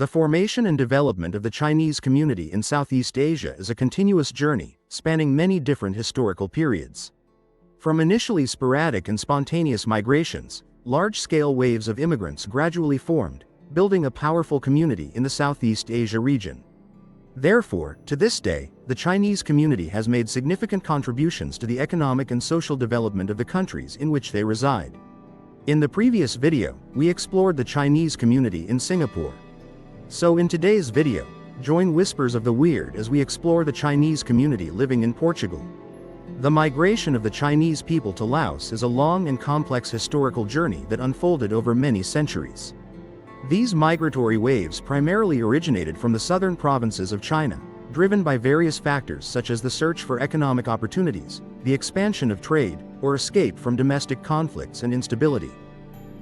The formation and development of the Chinese community in Southeast Asia is a continuous journey, spanning many different historical periods. From initially sporadic and spontaneous migrations, large-scale waves of immigrants gradually formed, building a powerful community in the Southeast Asia region. Therefore, to this day, the Chinese community has made significant contributions to the economic and social development of the countries in which they reside. In the previous video, we explored the Chinese community in Singapore. So in today's video, join Whispers of the Weird as we explore the Chinese community living in Portugal. The migration of the Chinese people to Laos is a long and complex historical journey that unfolded over many centuries. These migratory waves primarily originated from the southern provinces of China, driven by various factors such as the search for economic opportunities, the expansion of trade, or escape from domestic conflicts and instability.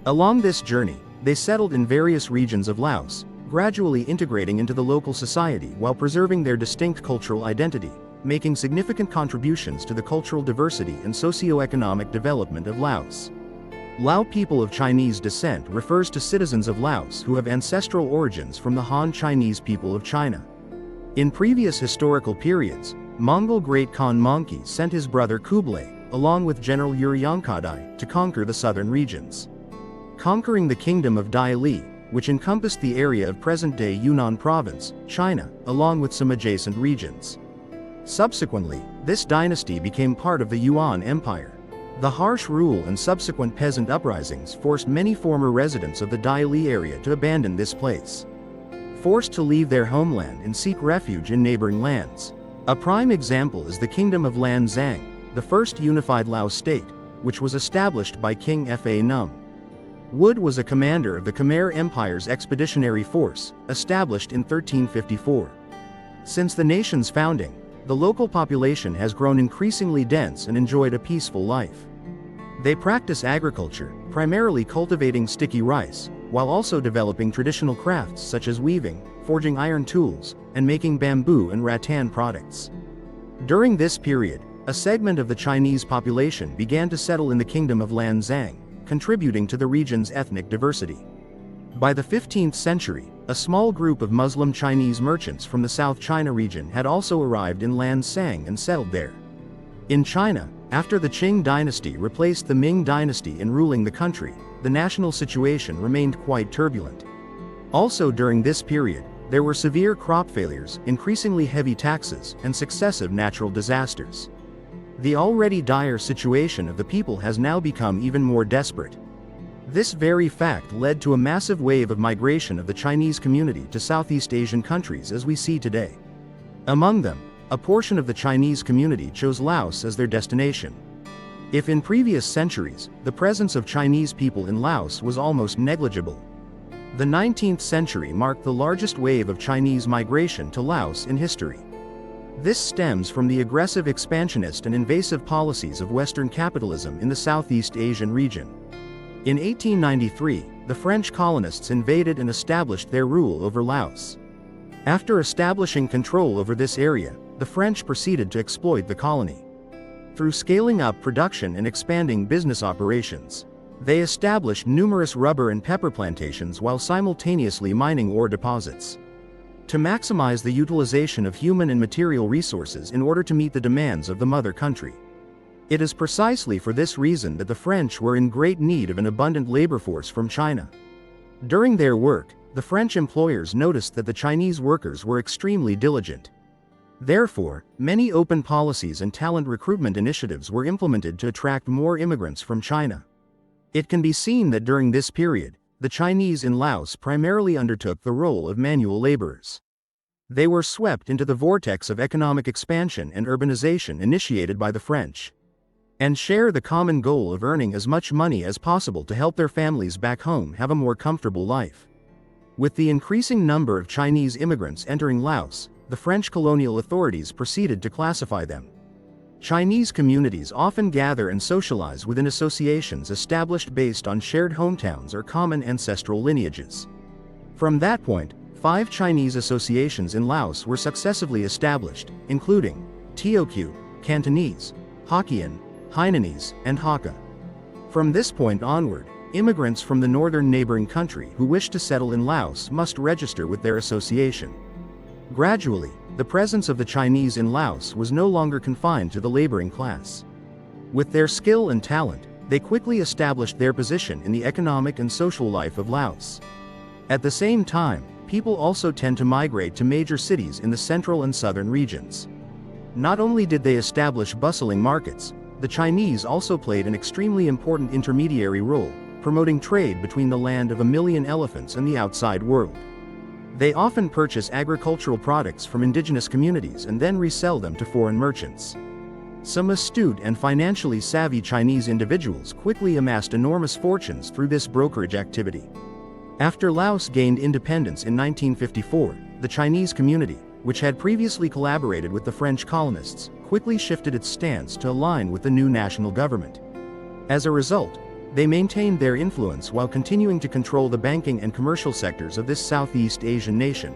Along this journey, they settled in various regions of Laos, gradually integrating into the local society while preserving their distinct cultural identity, making significant contributions to the cultural diversity and socio-economic development of Laos. Lao people of Chinese descent refers to citizens of Laos who have ancestral origins from the Han Chinese people of China. In previous historical periods, Mongol Great Khan Mongke sent his brother Kublai, along with General Uriankadai, to conquer the southern regions. Conquering the kingdom of Dai Li, which encompassed the area of present-day Yunnan province, China, along with some adjacent regions. Subsequently, this dynasty became part of the Yuan Empire. The harsh rule and subsequent peasant uprisings forced many former residents of the Dai Li area to abandon this place. Forced to leave their homeland and seek refuge in neighboring lands. A prime example is the Kingdom of Lan Xang, the first unified Lao state, which was established by King Fa Num. Wood was a commander of the Khmer Empire's expeditionary force, established in 1354. Since the nation's founding, the local population has grown increasingly dense and enjoyed a peaceful life. They practice agriculture, primarily cultivating sticky rice, while also developing traditional crafts such as weaving, forging iron tools, and making bamboo and rattan products. During this period, a segment of the Chinese population began to settle in the Kingdom of Lan Xang, contributing to the region's ethnic diversity. By the 15th century, a small group of Muslim Chinese merchants from the South China region had also arrived in Lan Xang and settled there. In China, after the Qing dynasty replaced the Ming dynasty in ruling the country, the national situation remained quite turbulent. Also during this period, there were severe crop failures, increasingly heavy taxes, and successive natural disasters. The already dire situation of the people has now become even more desperate. This very fact led to a massive wave of migration of the Chinese community to Southeast Asian countries as we see today. Among them, a portion of the Chinese community chose Laos as their destination. If in previous centuries, the presence of Chinese people in Laos was almost negligible, the 19th century marked the largest wave of Chinese migration to Laos in history. This stems from the aggressive expansionist and invasive policies of Western capitalism in the Southeast Asian region. In 1893, the French colonists invaded and established their rule over Laos. After establishing control over this area, the French proceeded to exploit the colony. Through scaling up production and expanding business operations, they established numerous rubber and pepper plantations while simultaneously mining ore deposits. To maximize the utilization of human and material resources in order to meet the demands of the mother country. It is precisely for this reason that the French were in great need of an abundant labor force from China. During their work, the French employers noticed that the Chinese workers were extremely diligent. Therefore, many open policies and talent recruitment initiatives were implemented to attract more immigrants from China. It can be seen that during this period, the Chinese in Laos primarily undertook the role of manual laborers. They were swept into the vortex of economic expansion and urbanization initiated by the French, and share the common goal of earning as much money as possible to help their families back home have a more comfortable life. With the increasing number of Chinese immigrants entering Laos, the French colonial authorities proceeded to classify them. Chinese communities often gather and socialize within associations established based on shared hometowns or common ancestral lineages. From that point, 5 Chinese associations in Laos were successively established, including Teochew, Cantonese, Hokkien, Hainanese, and Hakka. From this point onward, immigrants from the northern neighboring country who wished to settle in Laos must register with their association. Gradually, the presence of the Chinese in Laos was no longer confined to the laboring class. With their skill and talent, they quickly established their position in the economic and social life of Laos. At the same time, people also tend to migrate to major cities in the central and southern regions. Not only did they establish bustling markets, the Chinese also played an extremely important intermediary role, promoting trade between the land of a million elephants and the outside world. They often purchase agricultural products from indigenous communities and then resell them to foreign merchants. Some astute and financially savvy Chinese individuals quickly amassed enormous fortunes through this brokerage activity. After Laos gained independence in 1954, the Chinese community, which had previously collaborated with the French colonists, quickly shifted its stance to align with the new national government. As a result, they maintained their influence while continuing to control the banking and commercial sectors of this Southeast Asian nation.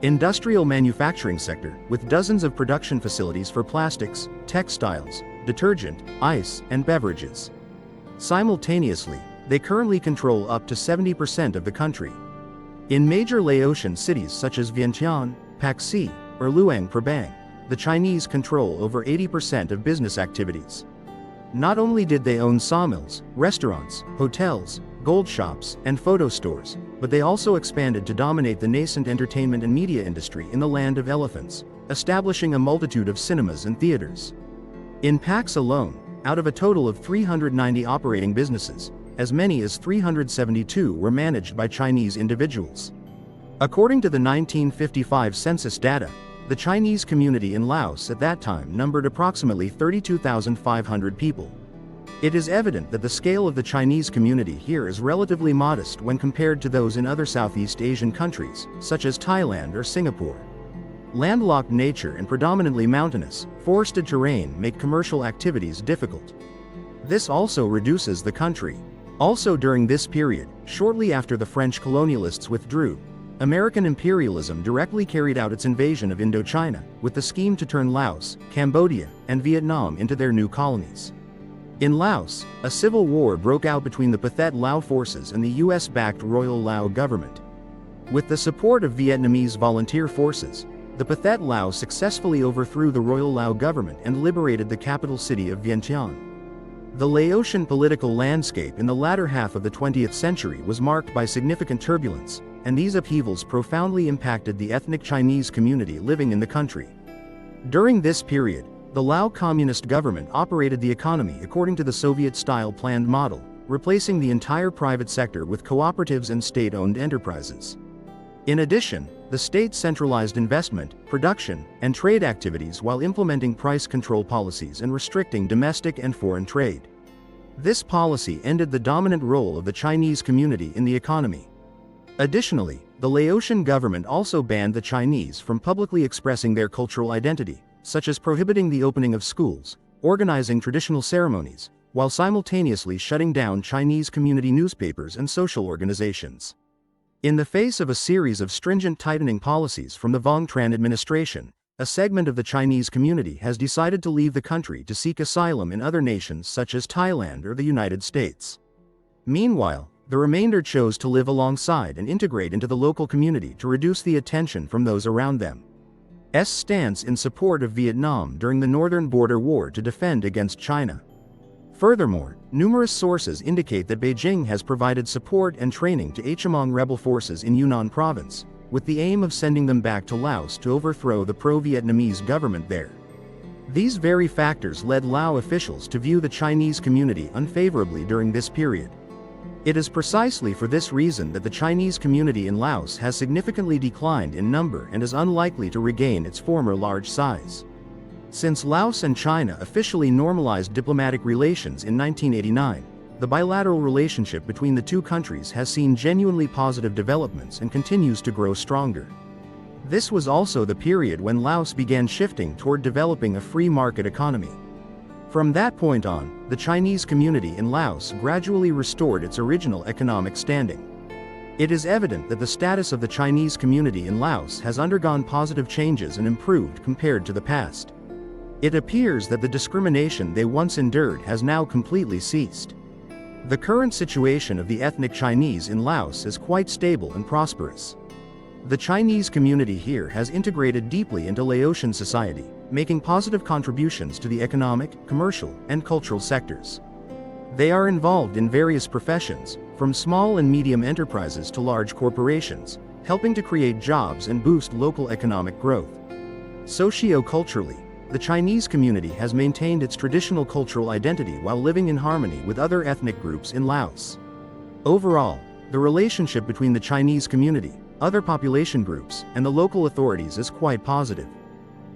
Industrial manufacturing sector, with dozens of production facilities for plastics, textiles, detergent, ice, and beverages. Simultaneously, they currently control up to 70% of the country. In major Laotian cities such as Vientiane, Paxi, or Luang Prabang, the Chinese control over 80% of business activities. Not only did they own sawmills, restaurants, hotels, gold shops, and photo stores, but they also expanded to dominate the nascent entertainment and media industry in the land of elephants, establishing a multitude of cinemas and theaters. In Pax alone, out of a total of 390 operating businesses, as many as 372 were managed by Chinese individuals. According to the 1955 census data, the Chinese community in Laos at that time numbered approximately 32,500 people. It is evident that the scale of the Chinese community here is relatively modest when compared to those in other Southeast Asian countries, such as Thailand or Singapore. Landlocked nature and predominantly mountainous, forested terrain make commercial activities difficult. This also reduces the country. Also during this period, shortly after the French colonialists withdrew, American imperialism directly carried out its invasion of Indochina, with the scheme to turn Laos, Cambodia, and Vietnam into their new colonies. In Laos, a civil war broke out between the Pathet Lao forces and the US-backed Royal Lao government. With the support of Vietnamese volunteer forces, the Pathet Lao successfully overthrew the Royal Lao government and liberated the capital city of Vientiane. The Laotian political landscape in the latter half of the 20th century was marked by significant turbulence, and these upheavals profoundly impacted the ethnic Chinese community living in the country. During this period, the Lao Communist government operated the economy according to the Soviet-style planned model, replacing the entire private sector with cooperatives and state-owned enterprises. In addition, the state centralized investment, production, and trade activities while implementing price control policies and restricting domestic and foreign trade. This policy ended the dominant role of the Chinese community in the economy. Additionally, the Laotian government also banned the Chinese from publicly expressing their cultural identity, such as prohibiting the opening of schools, organizing traditional ceremonies, while simultaneously shutting down Chinese community newspapers and social organizations. In the face of a series of stringent tightening policies from the Vong Tran administration, a segment of the Chinese community has decided to leave the country to seek asylum in other nations such as Thailand or the United States. Meanwhile, the remainder chose to live alongside and integrate into the local community to reduce the attention from those around them. Stance in support of Vietnam during the Northern Border War to defend against China. Furthermore, numerous sources indicate that Beijing has provided support and training to Hmong rebel forces in Yunnan province, with the aim of sending them back to Laos to overthrow the pro-Vietnamese government there. These very factors led Lao officials to view the Chinese community unfavorably during this period. It is precisely for this reason that the Chinese community in Laos has significantly declined in number and is unlikely to regain its former large size. Since Laos and China officially normalized diplomatic relations in 1989, the bilateral relationship between the two countries has seen genuinely positive developments and continues to grow stronger. This was also the period when Laos began shifting toward developing a free market economy. From that point on, the Chinese community in Laos gradually restored its original economic standing. It is evident that the status of the Chinese community in Laos has undergone positive changes and improved compared to the past. It appears that the discrimination they once endured has now completely ceased. The current situation of the ethnic Chinese in Laos is quite stable and prosperous. The Chinese community here has integrated deeply into Laotian society, making positive contributions to the economic, commercial, and cultural sectors. They are involved in various professions, from small and medium enterprises to large corporations, helping to create jobs and boost local economic growth. Socio-culturally, the Chinese community has maintained its traditional cultural identity while living in harmony with other ethnic groups in Laos. Overall, the relationship between the Chinese community, other population groups, and the local authorities is quite positive.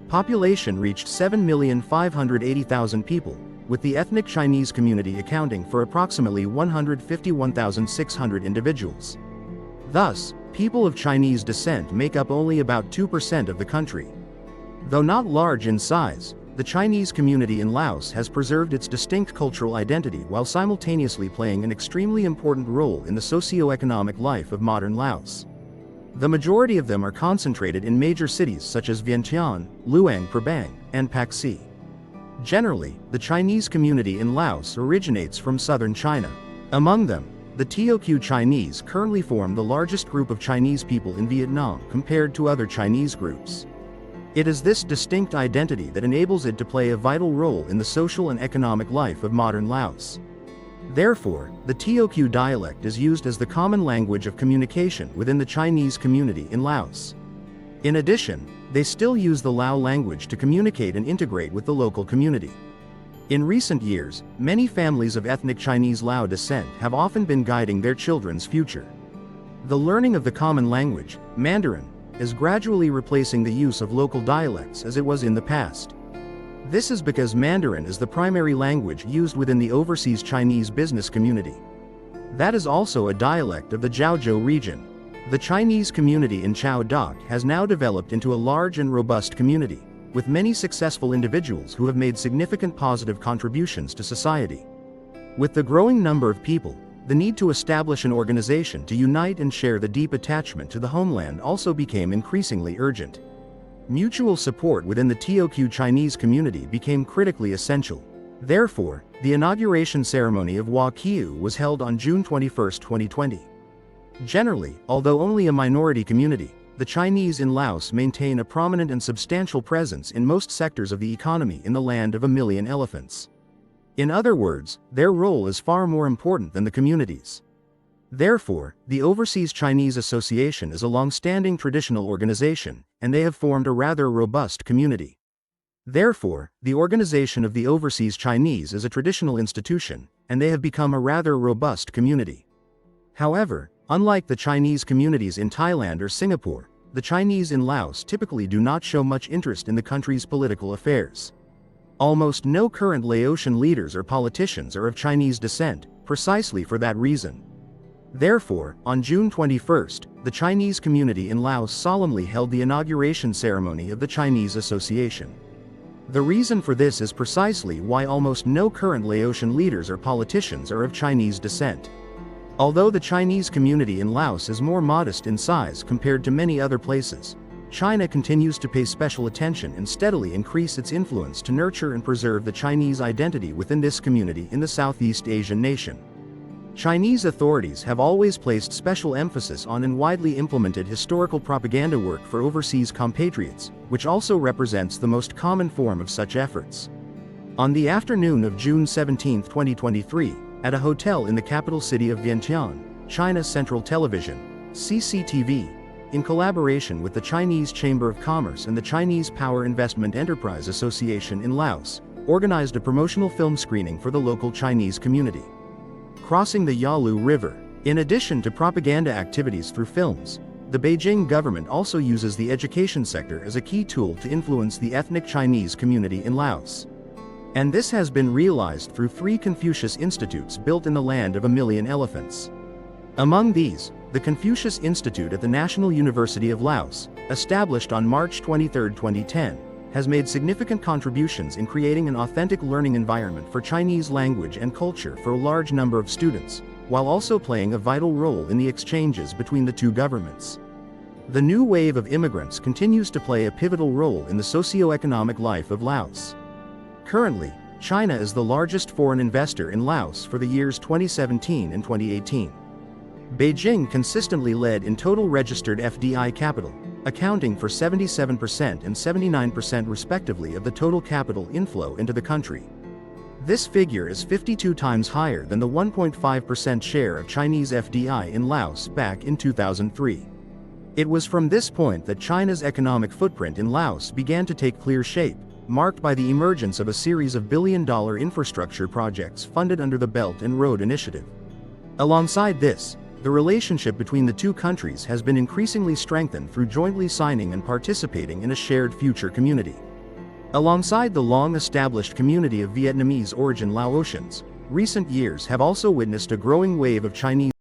Population reached 7,580,000 people, with the ethnic Chinese community accounting for approximately 151,600 individuals. Thus, people of Chinese descent make up only about 2% of the country. Though not large in size, the Chinese community in Laos has preserved its distinct cultural identity while simultaneously playing an extremely important role in the socio-economic life of modern Laos. The majority of them are concentrated in major cities such as Vientiane, Luang Prabang, and Paxi. Generally, the Chinese community in Laos originates from southern China. Among them, the Teochew Chinese currently form the largest group of Chinese people in Vietnam compared to other Chinese groups. It is this distinct identity that enables it to play a vital role in the social and economic life of modern Laos. Therefore, the Teochew dialect is used as the common language of communication within the Chinese community in Laos. In addition, they still use the Lao language to communicate and integrate with the local community. In recent years, many families of ethnic Chinese Lao descent have often been guiding their children's future. The learning of the common language, Mandarin, is gradually replacing the use of local dialects as it was in the past. This is because Mandarin is the primary language used within the overseas Chinese business community. That is also a dialect of the Jiaozhou region. The Chinese community in Chao Doc has now developed into a large and robust community, with many successful individuals who have made significant positive contributions to society. With the growing number of people, the need to establish an organization to unite and share the deep attachment to the homeland also became increasingly urgent. Mutual support within the Teochew Chinese community became critically essential. Therefore, the inauguration ceremony of Hua Kiu was held on June 21, 2020. Generally, although only a minority community, the Chinese in Laos maintain a prominent and substantial presence in most sectors of the economy in the land of a million elephants. In other words, their role is far more important than the communities. Therefore, the Overseas Chinese Association is a long-standing traditional organization, and they have formed a rather robust community. Therefore, the organization of the Overseas Chinese is a traditional institution, and they have become a rather robust community. However, unlike the Chinese communities in Thailand or Singapore, the Chinese in Laos typically do not show much interest in the country's political affairs. Almost no current Laotian leaders or politicians are of Chinese descent, precisely for that reason. Therefore, on June 21, the Chinese community in Laos solemnly held the inauguration ceremony of the Chinese Association. The reason for this is precisely why almost no current Laotian leaders or politicians are of Chinese descent. Although the Chinese community in Laos is more modest in size compared to many other places, China continues to pay special attention and steadily increase its influence to nurture and preserve the Chinese identity within this community in the Southeast Asian nation. Chinese authorities have always placed special emphasis on and widely implemented historical propaganda work for overseas compatriots, which also represents the most common form of such efforts. On the afternoon of June 17, 2023, at a hotel in the capital city of Vientiane, China's Central Television, CCTV, in collaboration with the Chinese Chamber of Commerce and the Chinese Power Investment Enterprise Association in Laos, organized a promotional film screening for the local Chinese community. Crossing the Yalu River. In addition to propaganda activities through films, the Beijing government also uses the education sector as a key tool to influence the ethnic Chinese community in Laos. And this has been realized through 3 Confucius Institutes built in the land of a million elephants. Among these, the Confucius Institute at the National University of Laos, established on March 23, 2010, has made significant contributions in creating an authentic learning environment for Chinese language and culture for a large number of students, while also playing a vital role in the exchanges between the two governments. The new wave of immigrants continues to play a pivotal role in the socio-economic life of Laos. Currently, China is the largest foreign investor in Laos for the years 2017 and 2018. Beijing consistently led in total registered FDI capital, accounting for 77% and 79% respectively of the total capital inflow into the country. This figure is 52 times higher than the 1.5% share of Chinese FDI in Laos back in 2003. It was from this point that China's economic footprint in Laos began to take clear shape, marked by the emergence of a series of billion-dollar infrastructure projects funded under the Belt and Road Initiative. Alongside this, the relationship between the two countries has been increasingly strengthened through jointly signing and participating in a shared future community. Alongside the long-established community of Vietnamese origin Laotians, recent years have also witnessed a growing wave of Chinese